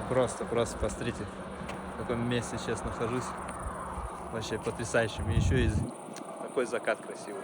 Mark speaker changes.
Speaker 1: Просто посмотрите, в каком месте сейчас нахожусь. Вообще потрясающим. И еще и такой закат красивый.